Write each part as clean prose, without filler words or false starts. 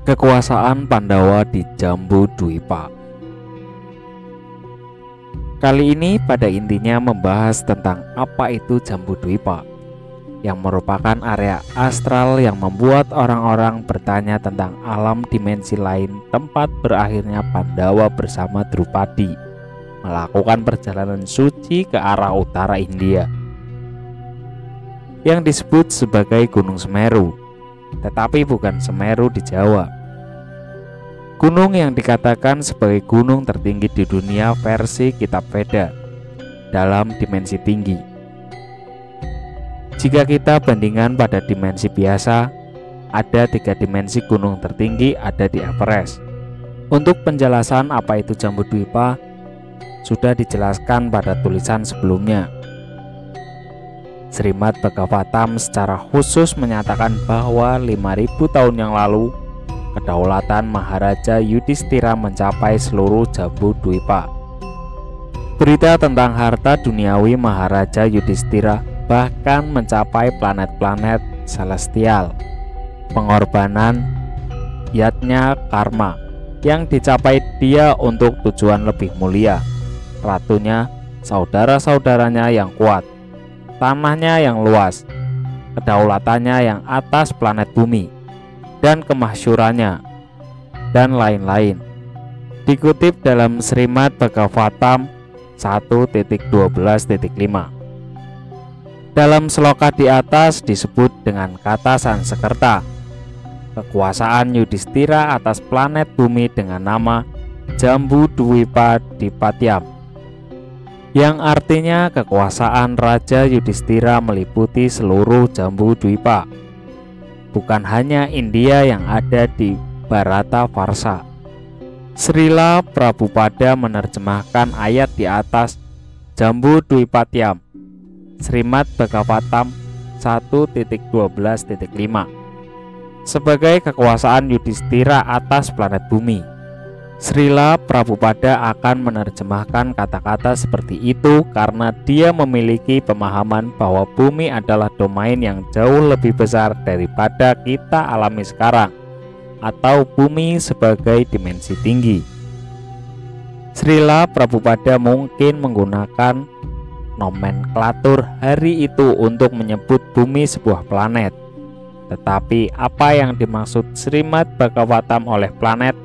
Kekuasaan Pandawa di Jambudwipa. Kali ini pada intinya membahas tentang apa itu Jambudwipa, yang merupakan area astral yang membuat orang-orang bertanya tentang alam dimensi lain tempat berakhirnya Pandawa bersama Drupadi melakukan perjalanan suci ke arah utara India yang disebut sebagai Gunung Semeru, tetapi bukan Semeru di Jawa. Gunung yang dikatakan sebagai gunung tertinggi di dunia versi Kitab Veda dalam dimensi tinggi. Jika kita bandingkan pada dimensi biasa, ada 3 dimensi gunung tertinggi ada di Everest. Untuk penjelasan apa itu Jambudwipa sudah dijelaskan pada tulisan sebelumnya. Srimad Bhagavatam secara khusus menyatakan bahwa 5000 tahun yang lalu kedaulatan Maharaja Yudhistira mencapai seluruh Jambudwipa. Berita tentang harta duniawi Maharaja Yudhistira bahkan mencapai planet-planet celestial. Pengorbanan yatnya karma yang dicapai dia untuk tujuan lebih mulia. Ratunya, saudara-saudaranya yang kuat, tanahnya yang luas, kedaulatannya yang atas planet bumi, dan kemasyurannya, dan lain-lain. Dikutip dalam Srimad Bhagavatam 1.12.5. Dalam sloka di atas disebut dengan kata Sansekerta kekuasaan Yudhistira atas planet bumi dengan nama Jambudwipa Dipatyam, yang artinya kekuasaan Raja Yudhistira meliputi seluruh Jambudwipa, bukan hanya India yang ada di Bharata Varsha. Srila Prabhupada menerjemahkan ayat di atas Jambudwipatyam Srimad Bhagavatam 1.12.5 sebagai kekuasaan Yudhistira atas planet bumi. Srila Prabhupada akan menerjemahkan kata-kata seperti itu karena dia memiliki pemahaman bahwa bumi adalah domain yang jauh lebih besar daripada kita alami sekarang, atau bumi sebagai dimensi tinggi. Srila Prabhupada mungkin menggunakan nomenklatur hari itu untuk menyebut bumi sebuah planet. Tetapi apa yang dimaksud Srimad Bhagavatam oleh planet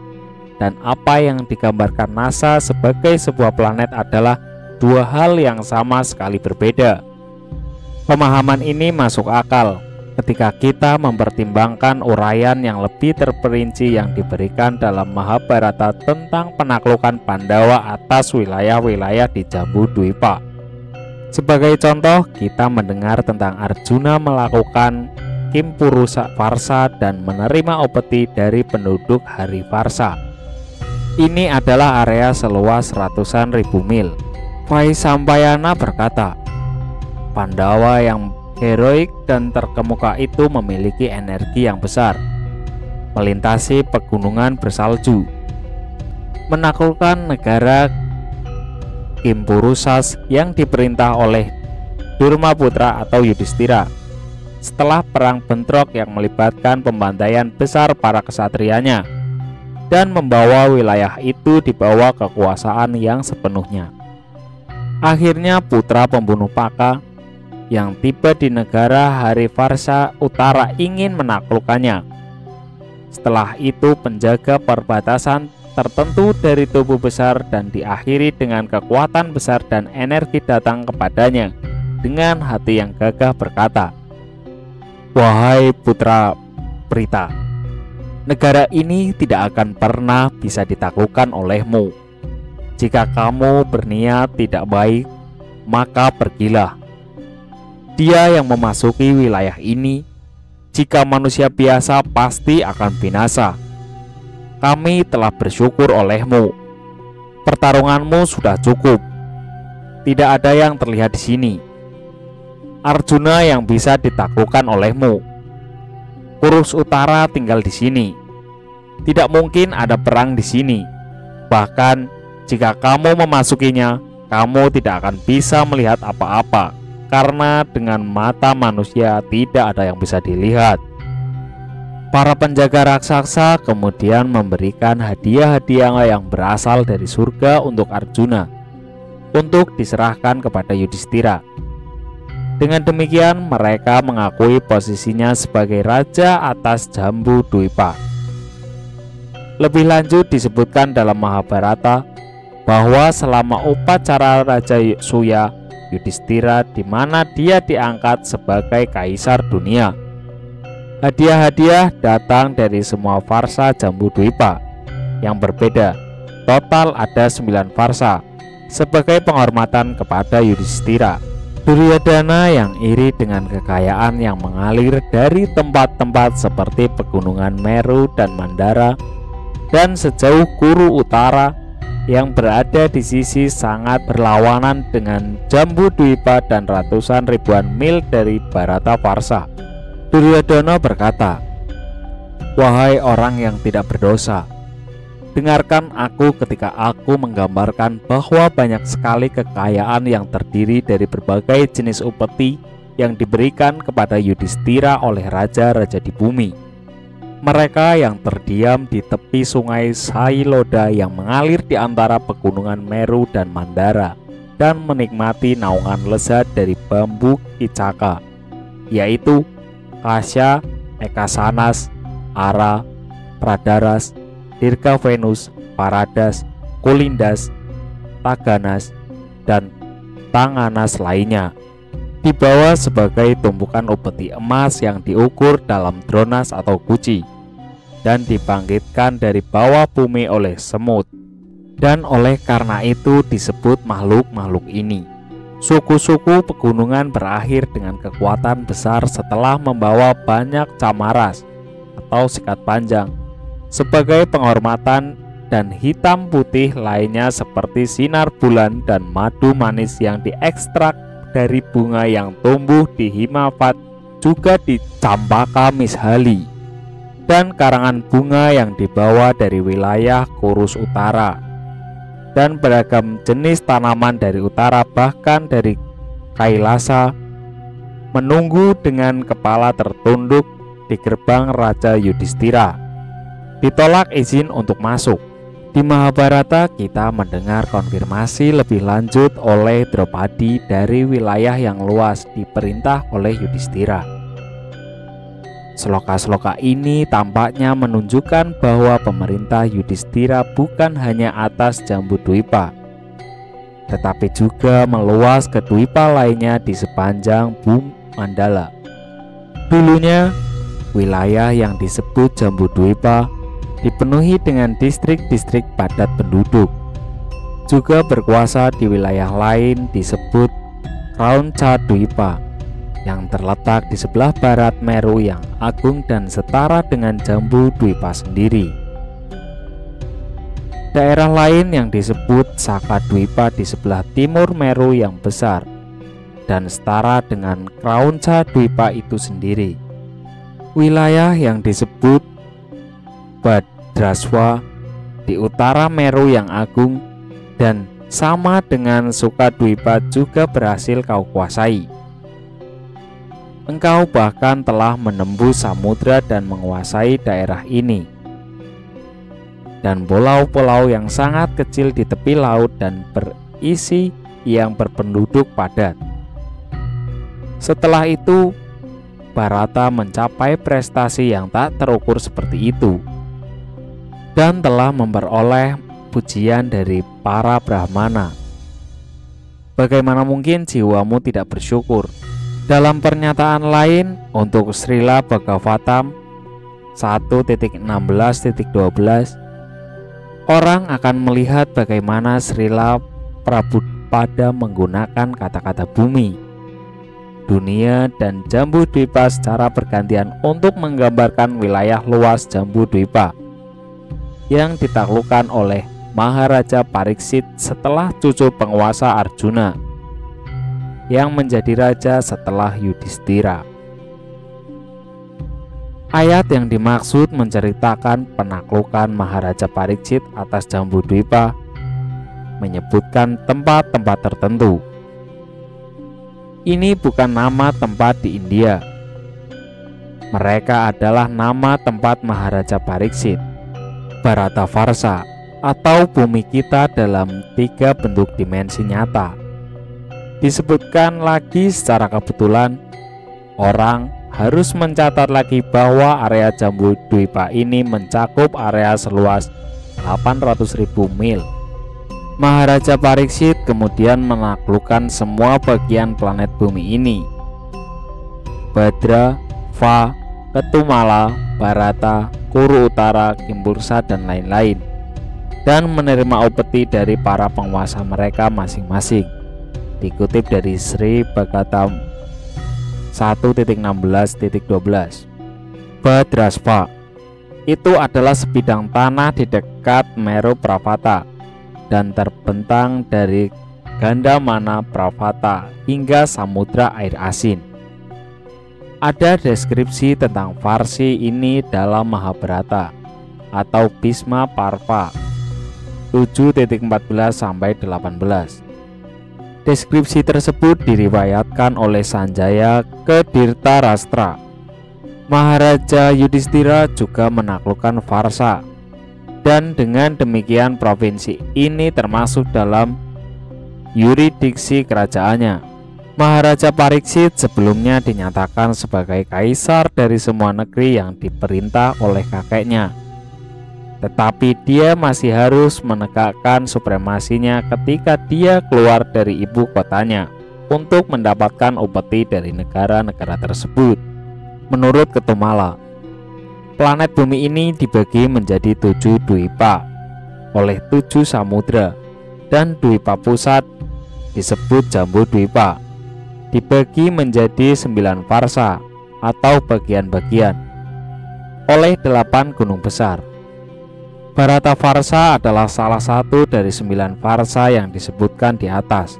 dan apa yang digambarkan NASA sebagai sebuah planet adalah dua hal yang sama sekali berbeda. Pemahaman ini masuk akal ketika kita mempertimbangkan uraian yang lebih terperinci yang diberikan dalam Mahabharata tentang penaklukan Pandawa atas wilayah-wilayah di Jambudwipa. Sebagai contoh, kita mendengar tentang Arjuna melakukan Kimpurusa Varsha dan menerima upeti dari penduduk Hari Varsha. Ini adalah area seluas ratusan ribu mil. Vaisampayana berkata, Pandawa yang heroik dan terkemuka itu memiliki energi yang besar, melintasi pegunungan bersalju, menaklukkan negara Kimpurusas yang diperintah oleh Durmaputra atau Yudhistira setelah perang bentrok yang melibatkan pembantaian besar para kesatrianya, dan membawa wilayah itu di bawah kekuasaan yang sepenuhnya. Akhirnya putra pembunuh Paka yang tiba di negara Hari Varsha Utara ingin menaklukkannya. Setelah itu penjaga perbatasan tertentu dari tubuh besar dan diakhiri dengan kekuatan besar dan energi datang kepadanya dengan hati yang gagah berkata, "Wahai putra Prita, negara ini tidak akan pernah bisa ditaklukkan olehmu. Jika kamu berniat tidak baik, maka pergilah. Dia yang memasuki wilayah ini, jika manusia biasa pasti akan binasa. Kami telah bersyukur olehmu. Pertarunganmu sudah cukup. Tidak ada yang terlihat di sini. Arjuna yang bisa ditaklukkan olehmu. Kurus Utara tinggal di sini. Tidak mungkin ada perang di sini. Bahkan jika kamu memasukinya, kamu tidak akan bisa melihat apa-apa, karena dengan mata manusia tidak ada yang bisa dilihat. Para penjaga raksasa kemudian memberikan hadiah-hadiah yang berasal dari surga untuk Arjuna untuk diserahkan kepada Yudhistira. Dengan demikian mereka mengakui posisinya sebagai raja atas Jambu Dwipa. Lebih lanjut disebutkan dalam Mahabharata bahwa selama upacara Raja Suya Yudhistira di mana dia diangkat sebagai kaisar dunia, hadiah-hadiah datang dari semua farsa Jambu Dwipa yang berbeda. Total ada 9 farsa sebagai penghormatan kepada Yudhistira. Duryodhana yang iri dengan kekayaan yang mengalir dari tempat-tempat seperti pegunungan Meru dan Mandara dan sejauh Kuru Utara yang berada di sisi sangat berlawanan dengan Jambu Dwipa dan ratusan ribuan mil dari Bharata Varsa. Duryodhana berkata, "Wahai orang yang tidak berdosa, dengarkan aku ketika aku menggambarkan bahwa banyak sekali kekayaan yang terdiri dari berbagai jenis upeti yang diberikan kepada Yudhistira oleh raja-raja di bumi. Mereka yang terdiam di tepi sungai Sailoda yang mengalir di antara pegunungan Meru dan Mandara dan menikmati naungan lezat dari bambu kicaka, yaitu Kasya, Ekasanas, Ara, Pradaras, Dirga Venus, Paradas, Kulindas, Taganas, dan Tanganas lainnya, dibawa sebagai tumpukan upeti emas yang diukur dalam dronas atau guci dan dibangkitkan dari bawah bumi oleh semut, dan oleh karena itu disebut makhluk-makhluk ini. Suku-suku pegunungan berakhir dengan kekuatan besar setelah membawa banyak camaras atau sikat panjang sebagai penghormatan, dan hitam putih lainnya seperti sinar bulan dan madu manis yang diekstrak dari bunga yang tumbuh di Himavat juga di Campaka Mishali, dan karangan bunga yang dibawa dari wilayah Kurus Utara, dan beragam jenis tanaman dari utara bahkan dari Kailasa menunggu dengan kepala tertunduk di gerbang Raja Yudhistira. Ditolak izin untuk masuk. Di Mahabharata kita mendengar konfirmasi lebih lanjut oleh Draupadi dari wilayah yang luas diperintah oleh Yudhistira. Sloka-sloka ini tampaknya menunjukkan bahwa pemerintah Yudhistira bukan hanya atas Jambu Dwipa, tetapi juga meluas ke dwipa lainnya di sepanjang Bumi Mandala. Dulunya, wilayah yang disebut Jambu Dwipa dipenuhi dengan distrik-distrik padat penduduk. Juga berkuasa di wilayah lain disebut Kraunca Dwipa yang terletak di sebelah barat Meru yang agung dan setara dengan Jambu Dwipa sendiri. Daerah lain yang disebut Saka Dwipa di sebelah timur Meru yang besar dan setara dengan Kraunca Dwipa itu sendiri. Wilayah yang disebut Badraswa di utara Meru yang agung dan sama dengan Sukadwipa juga berhasil kau kuasai. Engkau bahkan telah menembus samudra dan menguasai daerah ini, dan pulau-pulau yang sangat kecil di tepi laut dan berisi yang berpenduduk padat. Setelah itu, Bharata mencapai prestasi yang tak terukur seperti itu dan telah memperoleh pujian dari para Brahmana. Bagaimana mungkin jiwamu tidak bersyukur? Dalam pernyataan lain untuk Srila Bhagavatam 1.16.12, orang akan melihat bagaimana Srila Prabhupada menggunakan kata-kata bumi, dunia, dan Jambu Dwipa secara bergantian untuk menggambarkan wilayah luas Jambu Dwipa yang ditaklukkan oleh Maharaja Pariksit setelah cucu penguasa Arjuna yang menjadi raja setelah Yudhistira. Ayat yang dimaksud menceritakan penaklukan Maharaja Pariksit atas Jambu Dwipa menyebutkan tempat-tempat tertentu. Ini bukan nama tempat di India. Mereka adalah nama tempat Maharaja Pariksit, Bharatavarsa, atau bumi kita dalam 3 bentuk dimensi nyata. Disebutkan lagi secara kebetulan, orang harus mencatat lagi bahwa area Jambudwipa ini mencakup area seluas 800.000 mil. Maharaja Pariksit kemudian menaklukkan semua bagian planet bumi ini: Bhadra, Va, Ketumala, Bharata, Kuru Utara, Kimbursa, dan lain-lain, dan menerima upeti dari para penguasa mereka masing-masing. Dikutip dari Sri Bhagavatam 1.16.12. Bhadrasva itu adalah sebidang tanah di dekat Meru Pravata dan terbentang dari Gandamana Pravata hingga Samudra Air Asin. Ada deskripsi tentang Varsi ini dalam Mahabharata atau Bhisma Parva 7.14-18. Deskripsi tersebut diriwayatkan oleh Sanjaya ke Dhritarashtra. Maharaja Yudhistira juga menaklukkan Varsa, dan dengan demikian provinsi ini termasuk dalam yurisdiksi kerajaannya. Maharaja Pariksit sebelumnya dinyatakan sebagai kaisar dari semua negeri yang diperintah oleh kakeknya, tetapi dia masih harus menegakkan supremasinya ketika dia keluar dari ibu kotanya untuk mendapatkan upeti dari negara-negara tersebut. Menurut Ketumala, planet bumi ini dibagi menjadi 7 dwipa oleh 7 samudra, dan dwipa pusat disebut Jambudwipa, dibagi menjadi 9 varsa atau bagian-bagian oleh 8 gunung besar. Bharatavarsa adalah salah satu dari 9 varsa yang disebutkan di atas,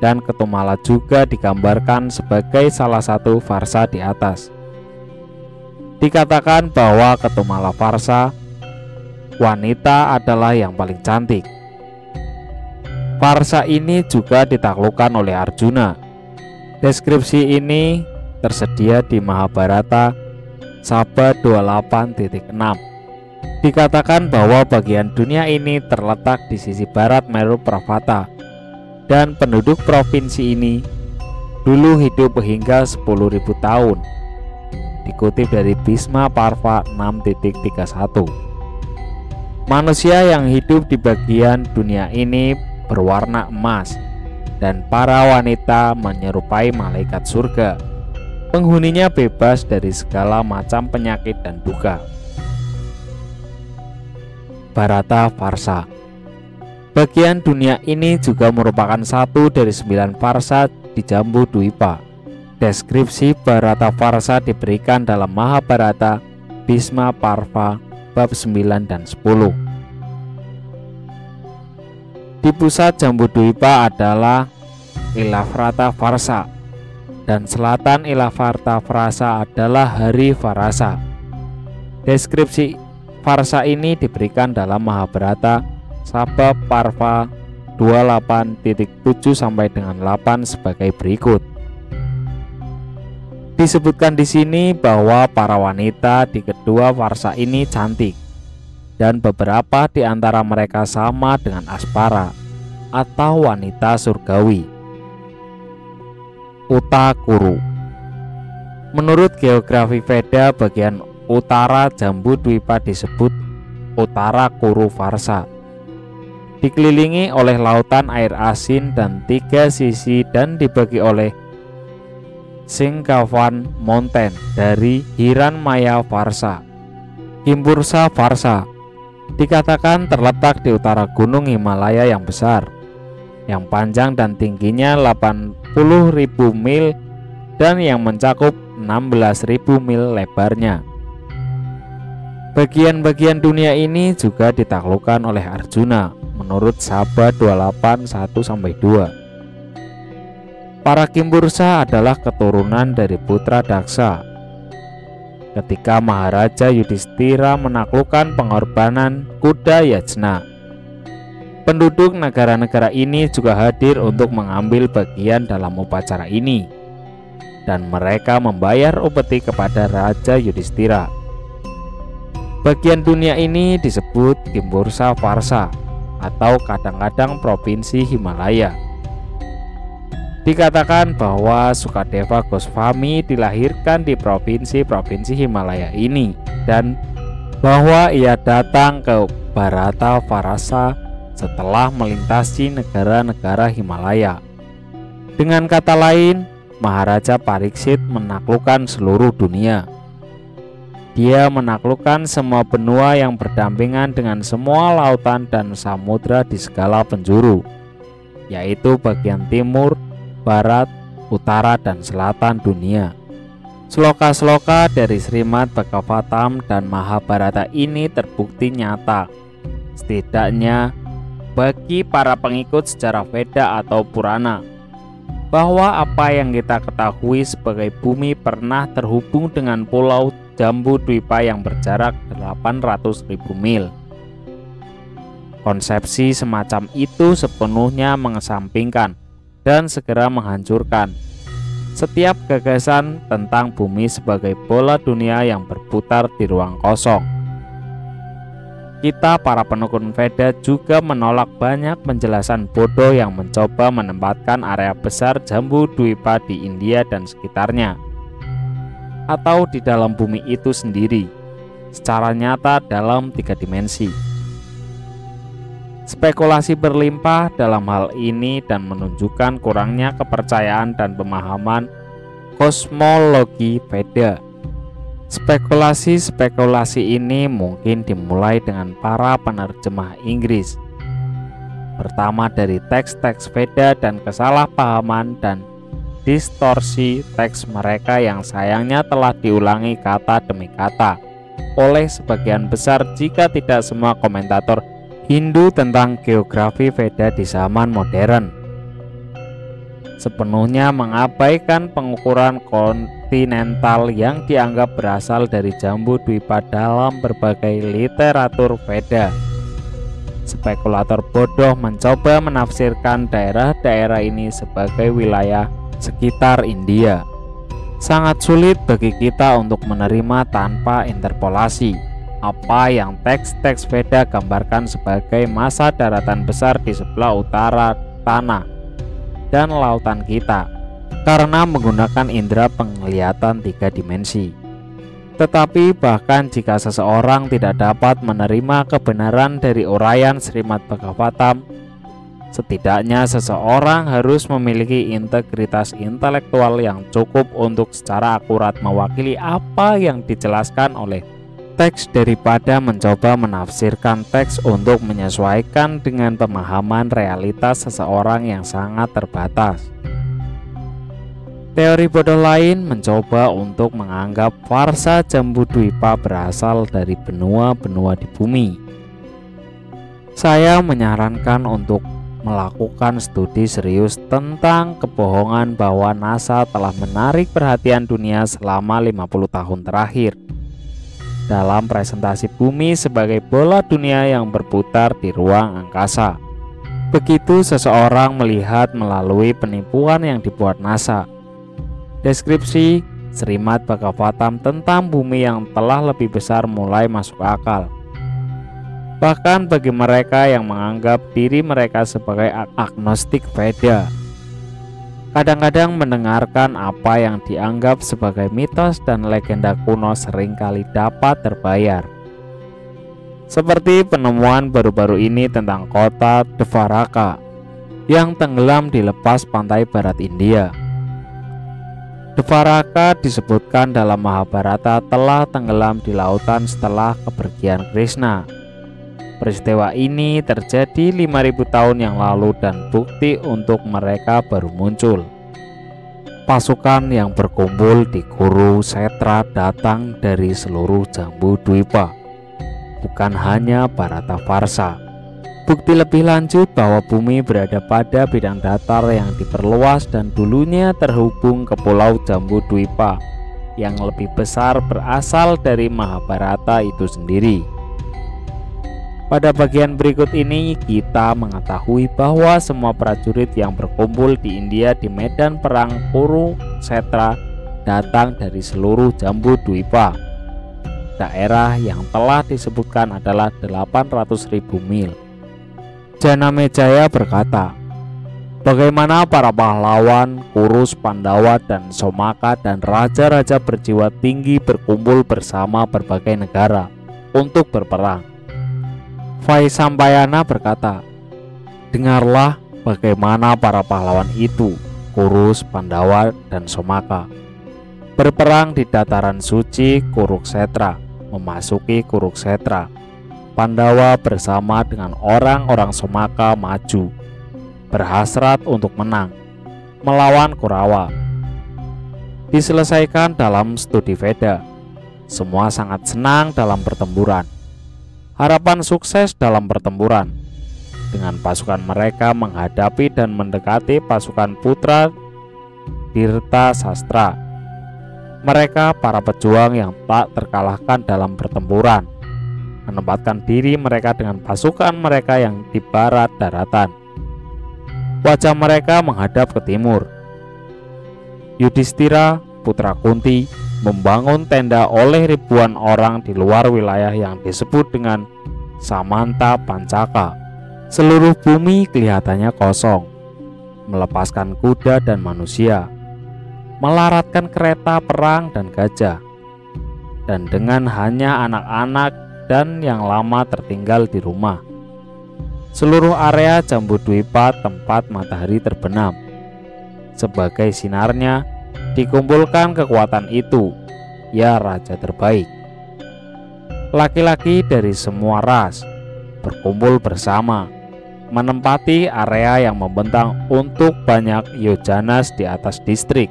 dan Ketumala juga digambarkan sebagai salah satu varsa di atas. Dikatakan bahwa Ketumala Varsa, wanita, adalah yang paling cantik. Varsa ini juga ditaklukkan oleh Arjuna. Deskripsi ini tersedia di Mahabharata Sabha 28.6. Dikatakan bahwa bagian dunia ini terletak di sisi barat Meru Pravata, dan penduduk provinsi ini dulu hidup hingga 10.000 tahun. Dikutip dari Bhisma Parva 6.31. Manusia yang hidup di bagian dunia ini berwarna emas, dan para wanita menyerupai malaikat surga. Penghuninya bebas dari segala macam penyakit dan duka. Bharatavarsa. Bagian dunia ini juga merupakan satu dari 9 varsa di Jambudwipa. Deskripsi Bharatavarsa diberikan dalam Mahabharata Bhisma Parva bab 9 dan 10. Di pusat Jambudwipa adalah Ilavratavarsa, dan selatan Ilavratavarsa adalah Harivarasa. Deskripsi varsa ini diberikan dalam Mahabharata Sabha Parva 28.7-8 sebagai berikut. Disebutkan di sini bahwa para wanita di kedua varsa ini cantik, dan beberapa di antara mereka sama dengan Aspara atau wanita surgawi. Utakuru. Menurut geografi Veda, bagian utara Jambudwipa disebut Utara Kuru Varsa. Dikelilingi oleh lautan air asin dan 3 sisi, dan dibagi oleh Singkavan Mountain dari Hiranmaya Varsa. Kimbursa Varsa dikatakan terletak di utara gunung Himalaya yang besar, yang panjang dan tingginya 80.000 mil dan yang mencakup 16.000 mil lebarnya. Bagian-bagian dunia ini juga ditaklukkan oleh Arjuna menurut Sabha 28:1-2. Para Kimbursa adalah keturunan dari putra Daksa. Ketika Maharaja Yudhistira menaklukkan pengorbanan kuda Yajna, penduduk negara-negara ini juga hadir untuk mengambil bagian dalam upacara ini. dan mereka membayar upeti kepada Raja Yudhistira. Bagian dunia ini disebut Kimbursa Varsa atau kadang-kadang Provinsi Himalaya. Dikatakan bahwa Sukadeva Goswami dilahirkan di provinsi-provinsi Himalaya ini dan bahwa ia datang ke Bharata Varasa setelah melintasi negara-negara Himalaya. Dengan kata lain, Maharaja Pariksit menaklukkan seluruh dunia. Dia menaklukkan semua benua yang berdampingan dengan semua lautan dan samudra di segala penjuru, yaitu bagian timur, barat, utara, dan selatan dunia. Sloka-sloka dari Srimad Bhagavatam dan Mahabharata ini terbukti nyata, setidaknya bagi para pengikut sejarah Veda atau Purana, bahwa apa yang kita ketahui sebagai bumi pernah terhubung dengan pulau Jambudvipa yang berjarak 800.000 mil. Konsepsi semacam itu sepenuhnya mengesampingkan dan segera menghancurkan setiap gagasan tentang bumi sebagai bola dunia yang berputar di ruang kosong. Kita para penekun Veda juga menolak banyak penjelasan bodoh yang mencoba menempatkan area besar Jambudvipa di India dan sekitarnya, atau di dalam bumi itu sendiri, secara nyata dalam 3 dimensi. Spekulasi berlimpah dalam hal ini dan menunjukkan kurangnya kepercayaan dan pemahaman kosmologi Veda. Spekulasi-spekulasi ini mungkin dimulai dengan para penerjemah Inggris, pertama dari teks-teks Veda dan kesalahpahaman dan distorsi teks mereka yang sayangnya telah diulangi kata demi kata oleh sebagian besar jika tidak semua komentator Hindu tentang geografi Veda di zaman modern, sepenuhnya mengabaikan pengukuran kontinental yang dianggap berasal dari Jambudvipa dalam berbagai literatur Veda. Spekulator bodoh mencoba menafsirkan daerah-daerah ini sebagai wilayah sekitar India. Sangat sulit bagi kita untuk menerima tanpa interpolasi apa yang teks-teks Veda gambarkan sebagai masa daratan besar di sebelah utara tanah dan lautan kita, karena menggunakan indera penglihatan 3 dimensi. Tetapi bahkan jika seseorang tidak dapat menerima kebenaran dari uraian Srimad Bhagavatam, setidaknya seseorang harus memiliki integritas intelektual yang cukup untuk secara akurat mewakili apa yang dijelaskan oleh teks daripada mencoba menafsirkan teks untuk menyesuaikan dengan pemahaman realitas seseorang yang sangat terbatas. Teori bodoh lain mencoba untuk menganggap Varsa Jambudvipa berasal dari benua-benua di bumi. Saya menyarankan untuk melakukan studi serius tentang kebohongan bahwa NASA telah menarik perhatian dunia selama 50 tahun terakhir dalam presentasi bumi sebagai bola dunia yang berputar di ruang angkasa. Begitu seseorang melihat melalui penipuan yang dibuat NASA. Deskripsi Srimad Bhagavatam tentang bumi yang telah lebih besar mulai masuk akal. Bahkan bagi mereka yang menganggap diri mereka sebagai agnostik Veda, kadang-kadang mendengarkan apa yang dianggap sebagai mitos dan legenda kuno seringkali dapat terbayar. Seperti penemuan baru-baru ini tentang kota Dvaraka yang tenggelam di lepas pantai barat India. Dvaraka disebutkan dalam Mahabharata telah tenggelam di lautan setelah kepergian Krishna. Peristiwa ini terjadi 5.000 tahun yang lalu dan bukti untuk mereka baru muncul. Pasukan yang berkumpul di Kurukshetra datang dari seluruh Jambudvipa, bukan hanya Bharata Varsa. Bukti lebih lanjut bahwa bumi berada pada bidang datar yang diperluas dan dulunya terhubung ke pulau Jambudvipa yang lebih besar berasal dari Mahabharata itu sendiri. Pada bagian berikut ini kita mengetahui bahwa semua prajurit yang berkumpul di India di medan perang Kurukshetra datang dari seluruh Jambudwipa. Daerah yang telah disebutkan adalah 800.000 mil. Janamejaya berkata, bagaimana para pahlawan, Kurus, Pandawa, dan Somaka dan raja-raja berjiwa tinggi berkumpul bersama berbagai negara untuk berperang. Vaisampayana berkata, dengarlah bagaimana para pahlawan itu, Kurus, Pandawa, dan Somaka, berperang di dataran suci Kuruksetra, memasuki Kuruksetra. Pandawa bersama dengan orang-orang Somaka maju, berhasrat untuk menang, melawan Kurawa. Diselesaikan dalam studi Veda. Semua sangat senang dalam pertempuran. Harapan sukses dalam pertempuran. Dengan pasukan mereka menghadapi dan mendekati pasukan putra Dirtasastra. Mereka para pejuang yang tak terkalahkan dalam pertempuran, menempatkan diri mereka dengan pasukan mereka yang di barat daratan. Wajah mereka menghadap ke timur. Yudhistira, putra Kunti, membangun tenda oleh ribuan orang di luar wilayah yang disebut dengan Samanta Pancaka. Seluruh bumi kelihatannya kosong, melepaskan kuda dan manusia, melaratkan kereta perang dan gajah, dan dengan hanya anak-anak dan yang lama tertinggal di rumah. Seluruh area Jambudwipa tempat matahari terbenam. Sebagai sinarnya dikumpulkan kekuatan itu, ya raja terbaik. Laki-laki dari semua ras berkumpul bersama, menempati area yang membentang untuk banyak yojanas di atas distrik,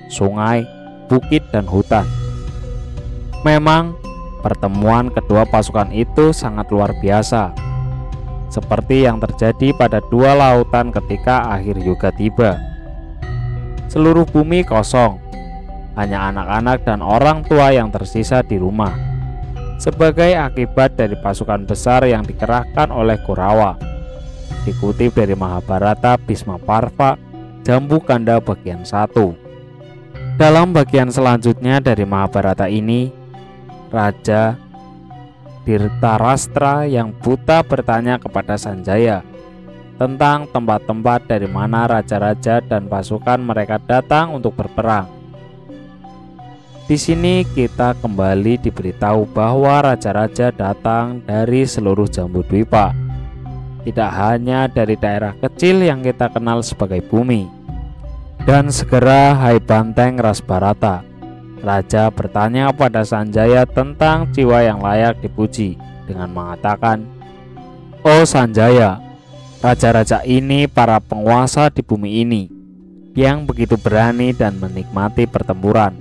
sungai, bukit, dan hutan. Memang pertemuan kedua pasukan itu sangat luar biasa, seperti yang terjadi pada dua lautan ketika akhir yuga tiba. Seluruh bumi kosong, hanya anak-anak dan orang tua yang tersisa di rumah, sebagai akibat dari pasukan besar yang dikerahkan oleh Kurawa. Dikutip dari Mahabharata Bhisma Parva Jambukanda bagian 1. Dalam bagian selanjutnya dari Mahabharata ini, Raja Dirtarastra yang buta bertanya kepada Sanjaya tentang tempat-tempat dari mana raja-raja dan pasukan mereka datang untuk berperang. Di sini kita kembali diberitahu bahwa raja-raja datang dari seluruh Jambudwipa, tidak hanya dari daerah kecil yang kita kenal sebagai bumi. Dan segera, hai banteng Rasbarata, raja bertanya pada Sanjaya tentang jiwa yang layak dipuji dengan mengatakan, "Oh Sanjaya, raja-raja ini para penguasa di bumi ini yang begitu berani dan menikmati pertempuran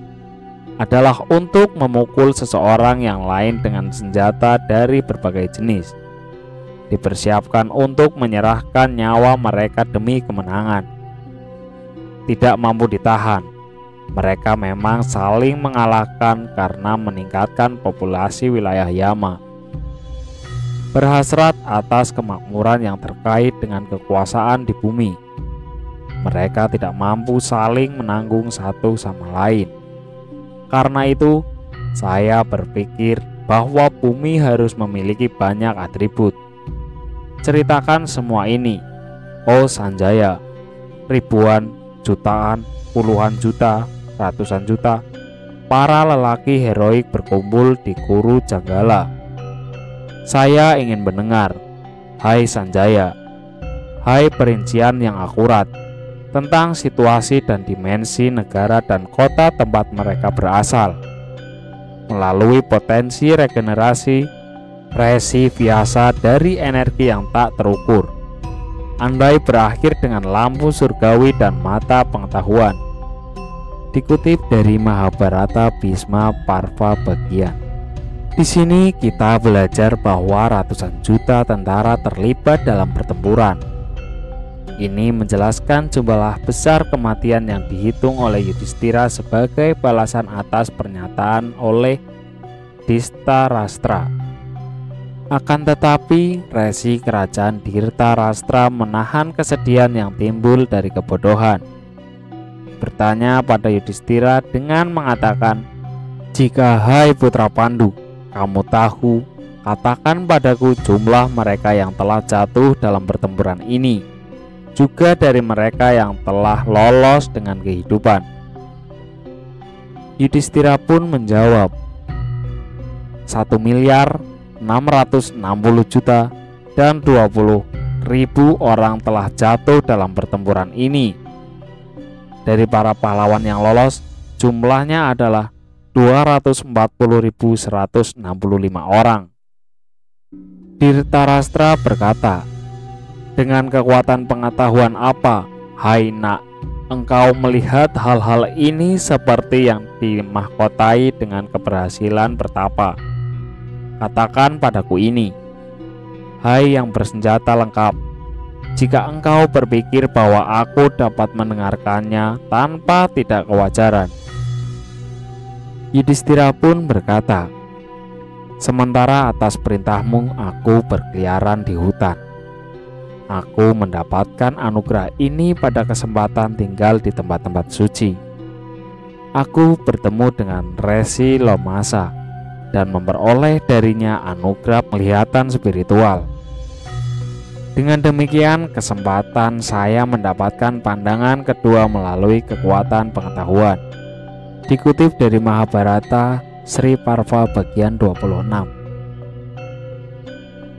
adalah untuk memukul seseorang yang lain dengan senjata dari berbagai jenis, dipersiapkan untuk menyerahkan nyawa mereka demi kemenangan. Tidak mampu ditahan, mereka memang saling mengalahkan karena meningkatkan populasi wilayah Yama, berhasrat atas kemakmuran yang terkait dengan kekuasaan di bumi. Mereka tidak mampu saling menanggung satu sama lain. Karena itu, saya berpikir bahwa bumi harus memiliki banyak atribut. Ceritakan semua ini, oh Sanjaya. Ribuan, jutaan, puluhan juta, ratusan juta para lelaki heroik berkumpul di Kuru Janggala. Saya ingin mendengar, hai Sanjaya, hai perincian yang akurat tentang situasi dan dimensi negara dan kota tempat mereka berasal, melalui potensi regenerasi resi biasa dari energi yang tak terukur, andai berakhir dengan lampu surgawi dan mata pengetahuan. Dikutip dari Mahabharata Bhisma Parva bagian. Di sini kita belajar bahwa ratusan juta tentara terlibat dalam pertempuran. Ini menjelaskan jumlah besar kematian yang dihitung oleh Yudhistira sebagai balasan atas pernyataan oleh Dhritarashtra. Akan tetapi, resi kerajaan Dhritarashtra menahan kesedihan yang timbul dari kebodohan. bertanya pada Yudhistira dengan mengatakan, "Jika hai putra Pandu, kamu tahu, katakan padaku jumlah mereka yang telah jatuh dalam pertempuran ini, juga dari mereka yang telah lolos dengan kehidupan." Yudhistira pun menjawab, 1.660.000.000 dan 20.000 orang telah jatuh dalam pertempuran ini. Dari para pahlawan yang lolos, jumlahnya adalah 240.165 orang. Dhritarashtra berkata, "Dengan kekuatan pengetahuan apa, hai nak, engkau melihat hal-hal ini seperti yang dimahkotai dengan keberhasilan bertapa? Katakan padaku ini, hai yang bersenjata lengkap, jika engkau berpikir bahwa aku dapat mendengarkannya tanpa tidak kewajaran." Yudhistira pun berkata, "Sementara atas perintahmu aku berkeliaran di hutan. Aku mendapatkan anugerah ini pada kesempatan tinggal di tempat-tempat suci. Aku bertemu dengan Resi Lomasa dan memperoleh darinya anugerah penglihatan spiritual. Dengan demikian, kesempatan saya mendapatkan pandangan kedua melalui kekuatan pengetahuan." Dikutip dari Mahabharata Sri Parva bagian 26.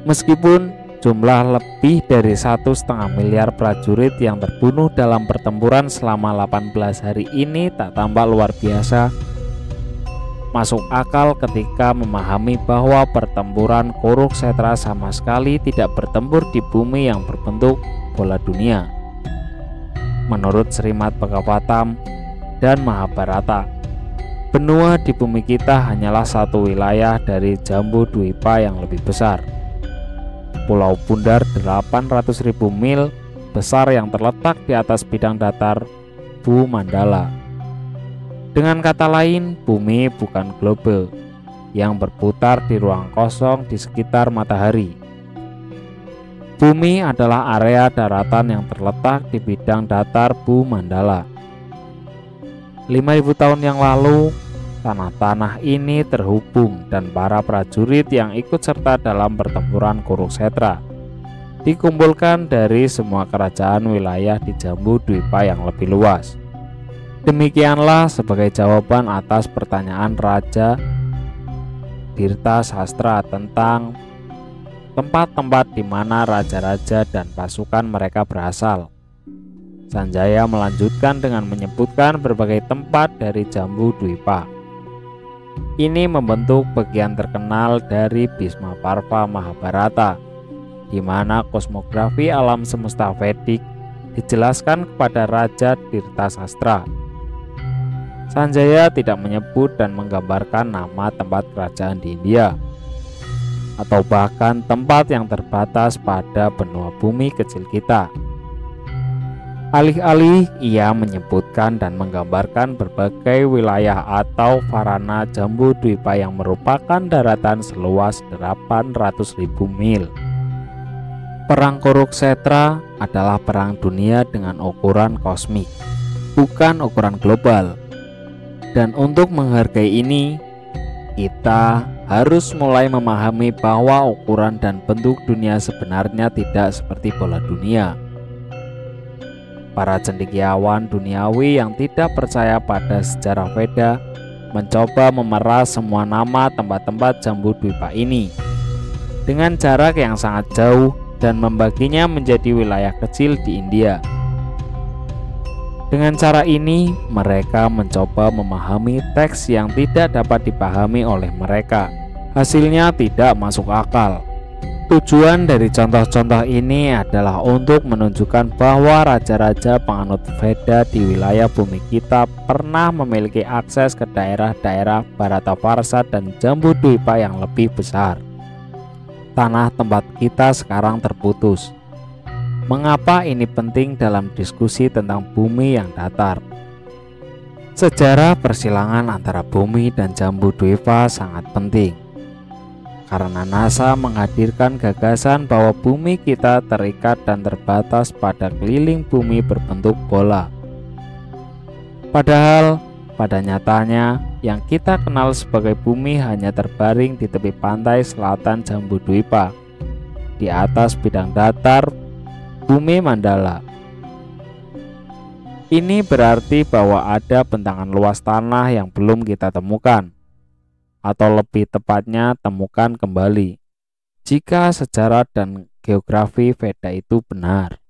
Meskipun jumlah lebih dari 1,5 miliar prajurit yang terbunuh dalam pertempuran selama 18 hari ini tak tampak luar biasa, masuk akal ketika memahami bahwa pertempuran Kurukshetra sama sekali tidak bertempur di bumi yang berbentuk bola dunia. Menurut Srimad Bhagavatam dan Mahabharata, benua di bumi kita hanyalah satu wilayah dari Jambudwipa yang lebih besar. Pulau bundar 800.000 mil besar yang terletak di atas bidang datar Bhumandala. Dengan kata lain, bumi bukan globe yang berputar di ruang kosong di sekitar matahari. Bumi adalah area daratan yang terletak di bidang datar Bhumandala. 5.000 tahun yang lalu, tanah-tanah ini terhubung dan para prajurit yang ikut serta dalam pertempuran Kurukshetra dikumpulkan dari semua kerajaan wilayah di Jambudwipa yang lebih luas. Demikianlah sebagai jawaban atas pertanyaan Raja Dhritarashtra tentang tempat-tempat di mana raja-raja dan pasukan mereka berasal. Sanjaya melanjutkan dengan menyebutkan berbagai tempat dari Jambudwipa. Ini membentuk bagian terkenal dari Bhisma Parva Mahabharata, di mana kosmografi alam semesta Vedik dijelaskan kepada Raja Dhritarashtra. Sanjaya tidak menyebut dan menggambarkan nama tempat kerajaan di India, atau bahkan tempat yang terbatas pada benua bumi kecil kita. Alih-alih ia menyebutkan dan menggambarkan berbagai wilayah atau Varana Jambudwipa yang merupakan daratan seluas 800.000 mil. Perang Kurukshetra adalah perang dunia dengan ukuran kosmik, bukan ukuran global. Dan untuk menghargai ini, kita harus mulai memahami bahwa ukuran dan bentuk dunia sebenarnya tidak seperti bola dunia. Para cendekiawan duniawi yang tidak percaya pada sejarah Veda mencoba memeras semua nama tempat-tempat Jambudwipa ini dengan jarak yang sangat jauh dan membaginya menjadi wilayah kecil di India. Dengan cara ini, mereka mencoba memahami teks yang tidak dapat dipahami oleh mereka. Hasilnya tidak masuk akal. Tujuan dari contoh-contoh ini adalah untuk menunjukkan bahwa raja-raja penganut Veda di wilayah bumi kita pernah memiliki akses ke daerah-daerah Bharatavarsa dan Jambudwipa yang lebih besar. Tanah tempat kita sekarang terputus. Mengapa ini penting dalam diskusi tentang bumi yang datar? Sejarah persilangan antara bumi dan Jambudwipa sangat penting, karena NASA menghadirkan gagasan bahwa bumi kita terikat dan terbatas pada keliling bumi berbentuk bola. Padahal pada nyatanya yang kita kenal sebagai bumi hanya terbaring di tepi pantai selatan Jambudwipa, di atas bidang datar bumi Mandala. Ini berarti bahwa ada bentangan luas tanah yang belum kita temukan, atau lebih tepatnya temukan kembali, jika sejarah dan geografi Veda itu benar.